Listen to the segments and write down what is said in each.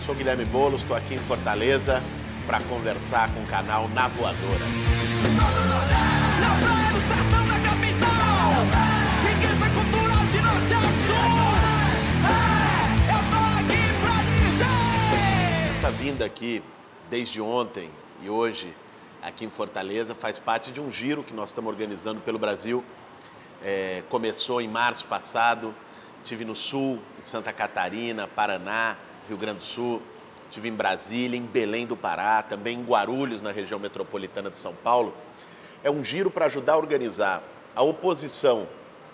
Sou Guilherme Boulos, estou aqui em Fortaleza para conversar com o canal Na Voadora. Na praia do sertão, na capital, riqueza cultural de norte a sul. Eu tô aqui pra dizer. Essa vinda aqui, desde ontem e hoje, aqui em Fortaleza, faz parte de um giro que nós estamos organizando pelo Brasil. Começou em março passado, estive no Sul, em Santa Catarina, Paraná, Rio Grande do Sul, estive em Brasília, em Belém do Pará, também em Guarulhos, na região metropolitana de São Paulo. É um giro para ajudar a organizar a oposição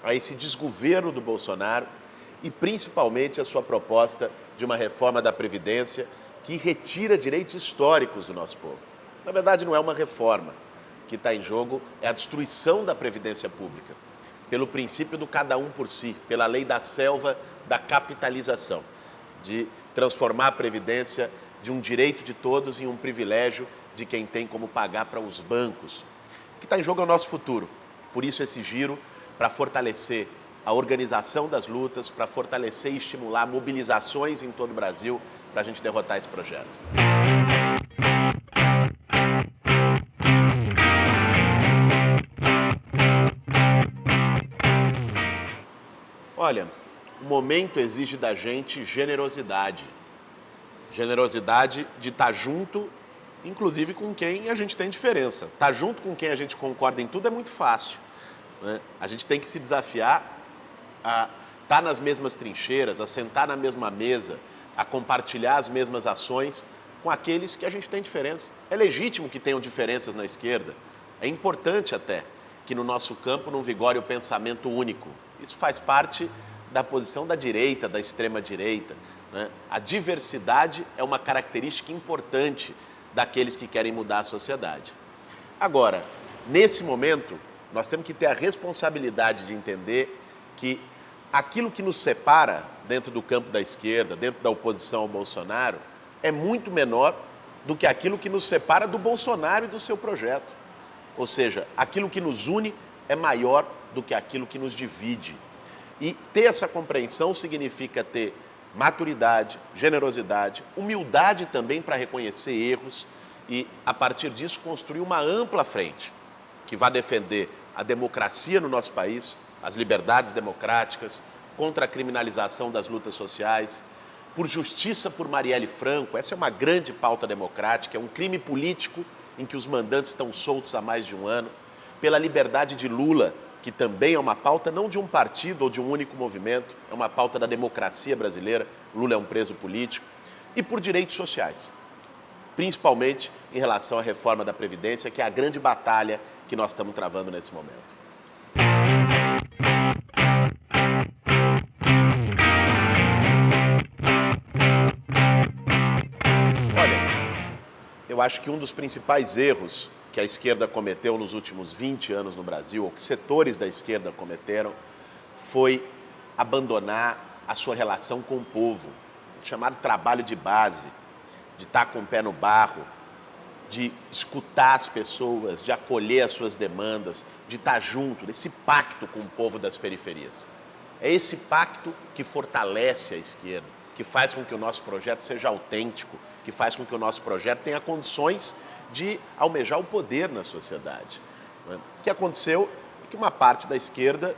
a esse desgoverno do Bolsonaro e principalmente a sua proposta de uma reforma da Previdência que retira direitos históricos do nosso povo. Na verdade, não é uma reforma. O que está em jogo é a destruição da Previdência Pública, pelo princípio do cada um por si, pela lei da selva da capitalização, de transformar a Previdência de um direito de todos em um privilégio de quem tem como pagar para os bancos. O que está em jogo é o nosso futuro. Por isso esse giro, para fortalecer a organização das lutas, para fortalecer e estimular mobilizações em todo o Brasil, para a gente derrotar esse projeto. Olha, o momento exige da gente generosidade. Generosidade de estar junto, inclusive com quem a gente tem diferença. Estar junto com quem a gente concorda em tudo é muito fácil, né? A gente tem que se desafiar a estar nas mesmas trincheiras, a sentar na mesma mesa, a compartilhar as mesmas ações com aqueles que a gente tem diferença. É legítimo que tenham diferenças na esquerda. É importante até que no nosso campo não vigore o pensamento único. Isso faz parte da posição da direita, da extrema-direita, né? A diversidade é uma característica importante daqueles que querem mudar a sociedade. Agora, nesse momento, nós temos que ter a responsabilidade de entender que aquilo que nos separa dentro do campo da esquerda, dentro da oposição ao Bolsonaro, é muito menor do que aquilo que nos separa do Bolsonaro e do seu projeto. Ou seja, aquilo que nos une é maior do que aquilo que nos divide. E ter essa compreensão significa ter maturidade, generosidade, humildade também para reconhecer erros e, a partir disso, construir uma ampla frente que vai defender a democracia no nosso país, as liberdades democráticas, contra a criminalização das lutas sociais, por justiça por Marielle Franco. Essa é uma grande pauta democrática, é um crime político em que os mandantes estão soltos há mais de um ano, pela liberdade de Lula, que também é uma pauta não de um partido ou de um único movimento, é uma pauta da democracia brasileira. Lula é um preso político, e por direitos sociais, principalmente em relação à reforma da Previdência, que é a grande batalha que nós estamos travando nesse momento. Eu acho que um dos principais erros que a esquerda cometeu nos últimos 20 anos no Brasil, ou que setores da esquerda cometeram, foi abandonar a sua relação com o povo, chamado trabalho de base, de estar com o pé no barro, de escutar as pessoas, de acolher as suas demandas, de estar junto, desse pacto com o povo das periferias. É esse pacto que fortalece a esquerda, que faz com que o nosso projeto seja autêntico, que faz com que o nosso projeto tenha condições de almejar o poder na sociedade. O que aconteceu é que uma parte da esquerda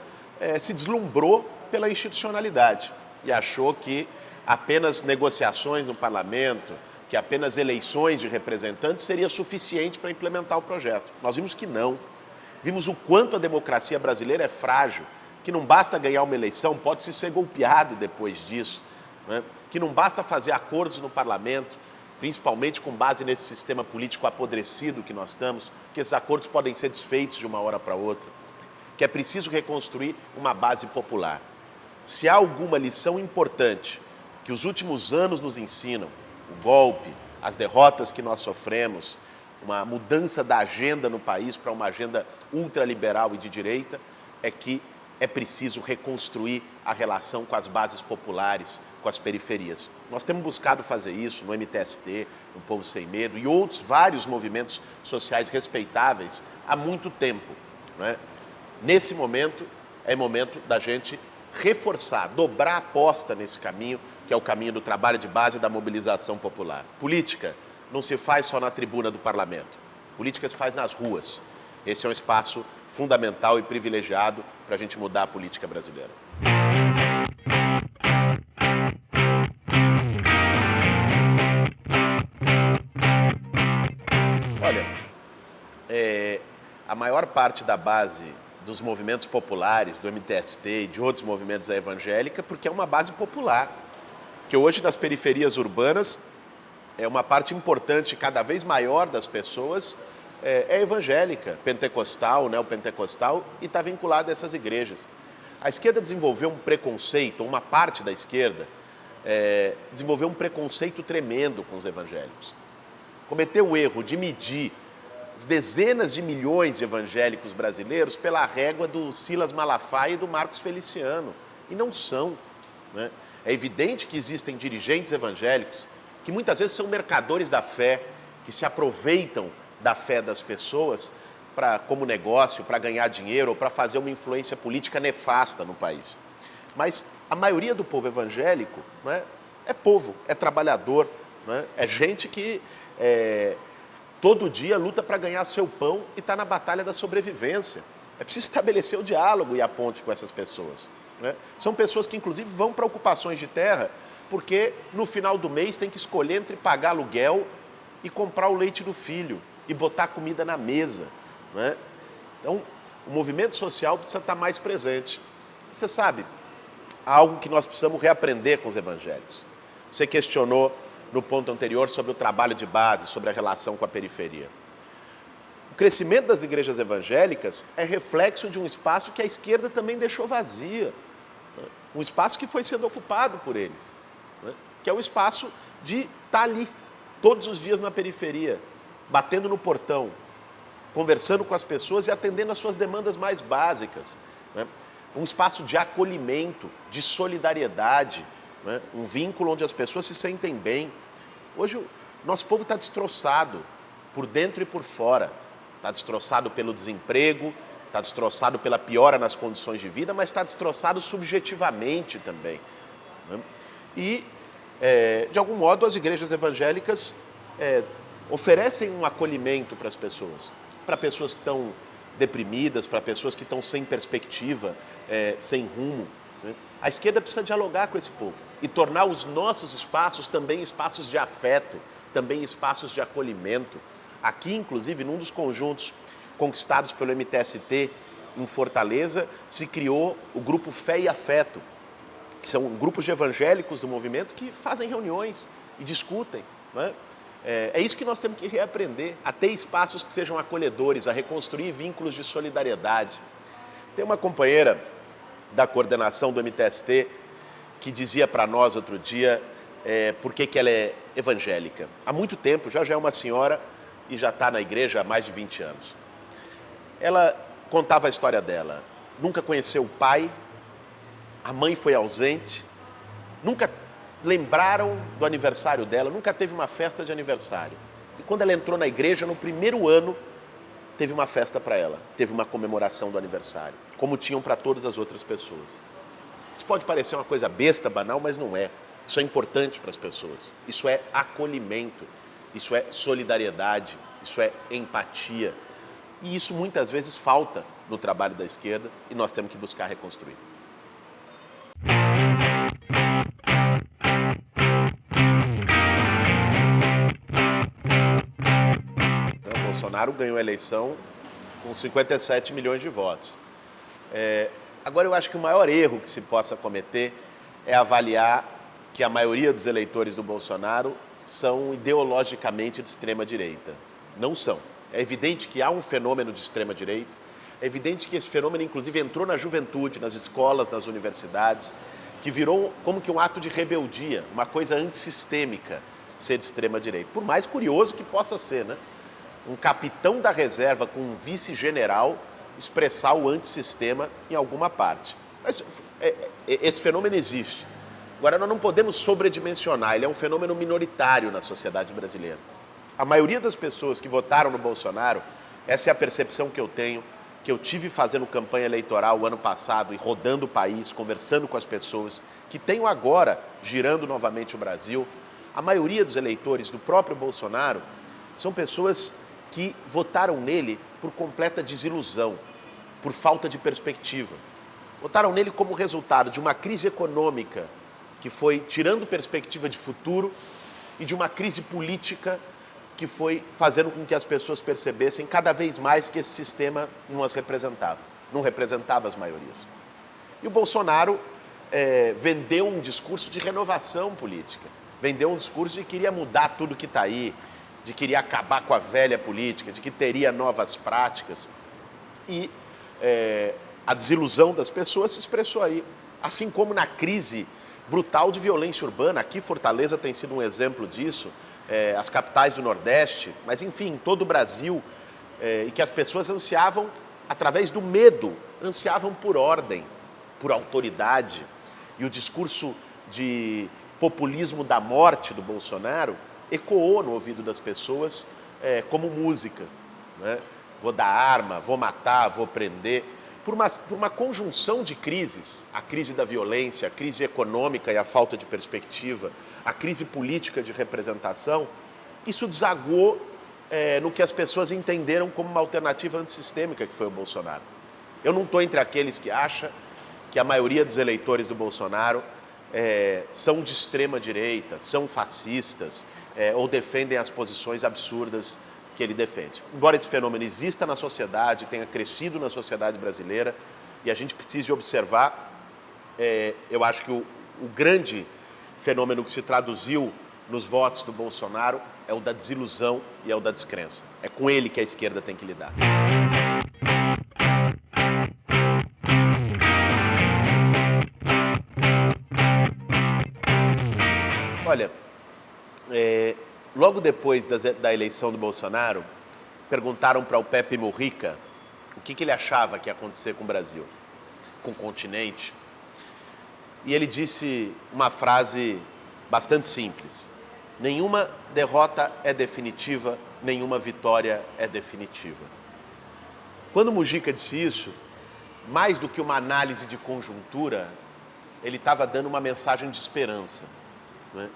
se deslumbrou pela institucionalidade e achou que apenas negociações no parlamento, que apenas eleições de representantes seria suficiente para implementar o projeto. Nós vimos que não. Vimos o quanto a democracia brasileira é frágil, que não basta ganhar uma eleição, pode-se ser golpeado depois disso, né? Que não basta fazer acordos no parlamento, principalmente com base nesse sistema político apodrecido que nós estamos, que esses acordos podem ser desfeitos de uma hora para outra, que é preciso reconstruir uma base popular. Se há alguma lição importante que os últimos anos nos ensinam, o golpe, as derrotas que nós sofremos, uma mudança da agenda no país para uma agenda ultraliberal e de direita, é que é preciso reconstruir a relação com as bases populares, com as periferias. Nós temos buscado fazer isso no MTST, no Povo Sem Medo e outros vários movimentos sociais respeitáveis há muito tempo, né? Nesse momento, é momento da gente reforçar, dobrar a aposta nesse caminho que é o caminho do trabalho de base e da mobilização popular. Política não se faz só na tribuna do parlamento. Política se faz nas ruas. Esse é um espaço fundamental e privilegiado para a gente mudar a política brasileira. Olha, a maior parte da base dos movimentos populares, do MTST e de outros movimentos é evangélica, porque é uma base popular, que hoje nas periferias urbanas é uma parte importante, cada vez maior das pessoas é evangélica, pentecostal, neopentecostal, e está vinculada a essas igrejas. A esquerda desenvolveu um preconceito, uma parte da esquerda desenvolveu um preconceito tremendo com os evangélicos. Cometeu o erro de medir as dezenas de milhões de evangélicos brasileiros pela régua do Silas Malafaia e do Marcos Feliciano. E não são, né? É evidente que existem dirigentes evangélicos que muitas vezes são mercadores da fé, que se aproveitam da fé das pessoas como negócio, para ganhar dinheiro ou para fazer uma influência política nefasta no país. Mas a maioria do povo evangélico, né, é povo, é trabalhador, né, é gente que todo dia luta para ganhar seu pão e está na batalha da sobrevivência. É preciso estabelecer o diálogo e a ponte com essas pessoas, né? São pessoas que, inclusive, vão para ocupações de terra porque, no final do mês, tem que escolher entre pagar aluguel e comprar o leite do filho e botar comida na mesa, né? Então, o movimento social precisa estar mais presente. Você sabe, há algo que nós precisamos reaprender com os evangélicos. Você questionou no ponto anterior sobre o trabalho de base, sobre a relação com a periferia. O crescimento das igrejas evangélicas é reflexo de um espaço que a esquerda também deixou vazio, né? Um espaço que foi sendo ocupado por eles, né? Que é o espaço de estar ali, todos os dias na periferia, batendo no portão, conversando com as pessoas e atendendo às suas demandas mais básicas, né? Um espaço de acolhimento, de solidariedade, né? Um vínculo onde as pessoas se sentem bem. Hoje o nosso povo está destroçado, por dentro e por fora. Está destroçado pelo desemprego, está destroçado pela piora nas condições de vida, mas está destroçado subjetivamente também, né? E, de algum modo, as igrejas evangélicas oferecem um acolhimento para as pessoas. Para pessoas que estão deprimidas, para pessoas que estão sem perspectiva, sem rumo, né? A esquerda precisa dialogar com esse povo e tornar os nossos espaços também espaços de afeto, também espaços de acolhimento. Aqui, inclusive, num dos conjuntos conquistados pelo MTST em Fortaleza, se criou o grupo Fé e Afeto, que são grupos de evangélicos do movimento que fazem reuniões e discutem, né? É isso que nós temos que reaprender, a ter espaços que sejam acolhedores, a reconstruir vínculos de solidariedade. Tem uma companheira da coordenação do MTST que dizia para nós outro dia por que ela é evangélica. Há muito tempo, já é uma senhora e já está na igreja há mais de 20 anos. Ela contava a história dela. Nunca conheceu o pai, a mãe foi ausente, nunca lembraram do aniversário dela, nunca teve uma festa de aniversário. E quando ela entrou na igreja, no primeiro ano, teve uma festa para ela, teve uma comemoração do aniversário, como tinham para todas as outras pessoas. Isso pode parecer uma coisa besta, banal, mas não é. Isso é importante para as pessoas. Isso é acolhimento, isso é solidariedade, isso é empatia. E isso muitas vezes falta no trabalho da esquerda e nós temos que buscar reconstruir. Bolsonaro ganhou a eleição com 57 milhões de votos. Agora, eu acho que o maior erro que se possa cometer é avaliar que a maioria dos eleitores do Bolsonaro são ideologicamente de extrema-direita. Não são. É evidente que há um fenômeno de extrema-direita, é evidente que esse fenômeno, inclusive, entrou na juventude, nas escolas, nas universidades, que virou como que um ato de rebeldia, uma coisa antissistêmica ser de extrema-direita. Por mais curioso que possa ser, né? Um capitão da reserva com um vice-general expressar o antissistema em alguma parte. Mas esse fenômeno existe. Agora, nós não podemos sobredimensionar, ele é um fenômeno minoritário na sociedade brasileira. A maioria das pessoas que votaram no Bolsonaro, essa é a percepção que eu tenho, que eu tive fazendo campanha eleitoral o ano passado e rodando o país, conversando com as pessoas, que tenho agora girando novamente o Brasil, a maioria dos eleitores do próprio Bolsonaro são pessoas que votaram nele por completa desilusão, por falta de perspectiva. Votaram nele como resultado de uma crise econômica que foi tirando perspectiva de futuro e de uma crise política que foi fazendo com que as pessoas percebessem cada vez mais que esse sistema não as representava, não representava as maiorias. E o Bolsonaro vendeu um discurso de renovação política, vendeu um discurso de que queria mudar tudo que está aí, de que queria acabar com a velha política, de que teria novas práticas. E a desilusão das pessoas se expressou aí, assim como na crise brutal de violência urbana. Aqui Fortaleza tem sido um exemplo disso, as capitais do Nordeste, mas enfim, em todo o Brasil, e que as pessoas ansiavam, através do medo, ansiavam por ordem, por autoridade. E o discurso de populismo da morte do Bolsonaro ecoou no ouvido das pessoas como música, né? Vou dar arma, vou matar, vou prender. Por uma conjunção de crises, a crise da violência, a crise econômica e a falta de perspectiva, a crise política de representação, isso desagou no que as pessoas entenderam como uma alternativa antissistêmica, que foi o Bolsonaro. Eu não estou entre aqueles que acham que a maioria dos eleitores do Bolsonaro são de extrema direita, são fascistas ou defendem as posições absurdas que ele defende. Embora esse fenômeno exista na sociedade, tenha crescido na sociedade brasileira, e a gente precise observar, eu acho que o grande fenômeno que se traduziu nos votos do Bolsonaro é o da desilusão e é o da descrença. É com ele que a esquerda tem que lidar. Olha, logo depois da eleição do Bolsonaro, perguntaram para o Pepe Mujica o que ele achava que ia acontecer com o Brasil, com o continente. E ele disse uma frase bastante simples: nenhuma derrota é definitiva, nenhuma vitória é definitiva. Quando Mujica disse isso, mais do que uma análise de conjuntura, ele estava dando uma mensagem de esperança, né?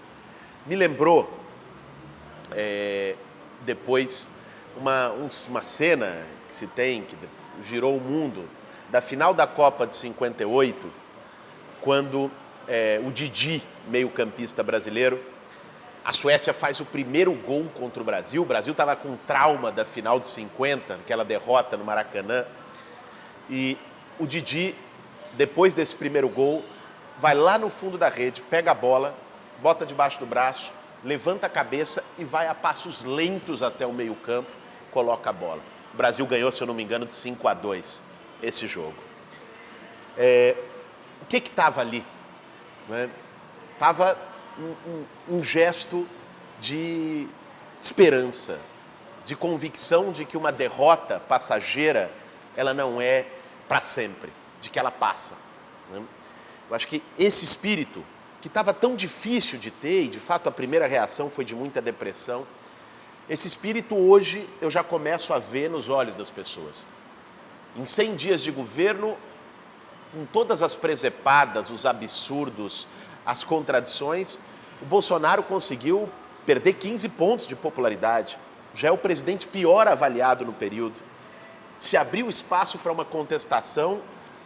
Me lembrou depois uma cena que se tem, que girou o mundo, da final da Copa de 58, quando o Didi, meio-campista brasileiro, a Suécia faz o primeiro gol contra o Brasil estava com trauma da final de 50, aquela derrota no Maracanã, e o Didi, depois desse primeiro gol, vai lá no fundo da rede, pega a bola, bota debaixo do braço, levanta a cabeça e vai a passos lentos até o meio-campo, coloca a bola. O Brasil ganhou, se eu não me engano, de 5-2 esse jogo. O que estava ali? Estava um gesto de esperança, de convicção de que uma derrota passageira, ela não é para sempre, de que ela passa, né? Eu acho que esse espírito, que estava tão difícil de ter, e de fato a primeira reação foi de muita depressão, esse espírito hoje eu já começo a ver nos olhos das pessoas. Em 100 dias de governo, com todas as presepadas, os absurdos, as contradições, o Bolsonaro conseguiu perder 15 pontos de popularidade. Já é o presidente pior avaliado no período. Se abriu espaço para uma contestação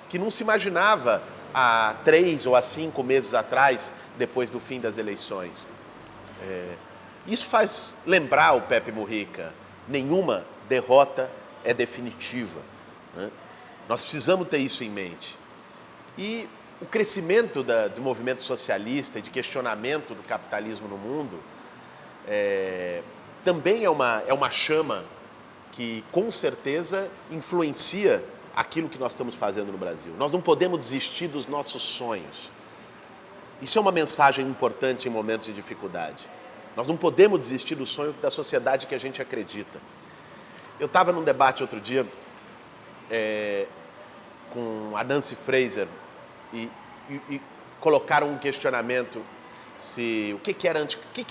que não se imaginava há 3 ou há 5 meses atrás, depois do fim das eleições. Isso faz lembrar o Pepe Mujica: nenhuma derrota é definitiva, né? Nós precisamos ter isso em mente. E o crescimento do movimento socialista e de questionamento do capitalismo no mundo também é uma chama que, com certeza, influencia aquilo que nós estamos fazendo no Brasil. Nós não podemos desistir dos nossos sonhos. Isso é uma mensagem importante em momentos de dificuldade. Nós não podemos desistir do sonho da sociedade que a gente acredita. Eu estava num debate outro dia com a Nancy Fraser e colocaram um questionamento o que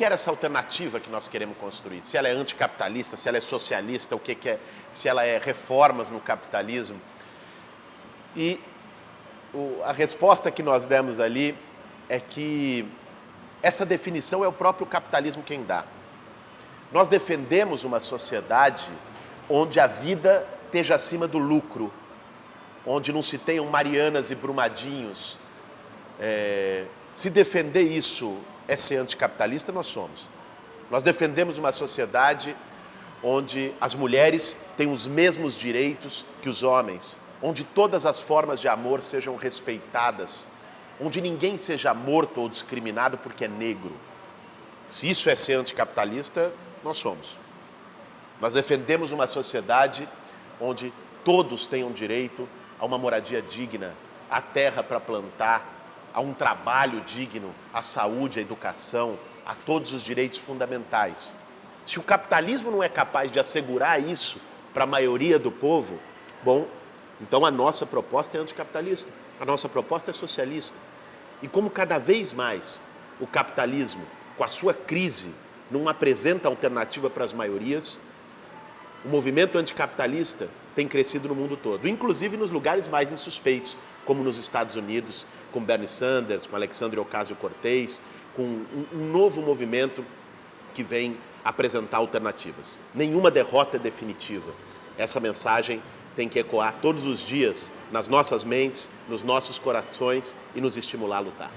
era essa alternativa que nós queremos construir. Se ela é anticapitalista, se ela é socialista, se ela é reformas no capitalismo. E a resposta que nós demos ali é que essa definição é o próprio capitalismo quem dá. Nós defendemos uma sociedade onde a vida esteja acima do lucro, onde não se tenham Marianas e Brumadinhos. Se defender isso é ser anticapitalista, nós somos. Nós defendemos uma sociedade onde as mulheres têm os mesmos direitos que os homens, onde todas as formas de amor sejam respeitadas, onde ninguém seja morto ou discriminado porque é negro. Se isso é ser anticapitalista, nós somos. Nós defendemos uma sociedade onde todos tenham direito a uma moradia digna, a terra para plantar, a um trabalho digno, à saúde, à educação, a todos os direitos fundamentais. Se o capitalismo não é capaz de assegurar isso para a maioria do povo, bom, então a nossa proposta é anticapitalista, a nossa proposta é socialista. E como cada vez mais o capitalismo, com a sua crise, não apresenta alternativa para as maiorias, o movimento anticapitalista tem crescido no mundo todo, inclusive nos lugares mais insuspeitos, como nos Estados Unidos, com Bernie Sanders, com Alexandria Ocasio-Cortez, com um novo movimento que vem apresentar alternativas. Nenhuma derrota é definitiva. Essa mensagem tem que ecoar todos os dias nas nossas mentes, nos nossos corações e nos estimular a lutar.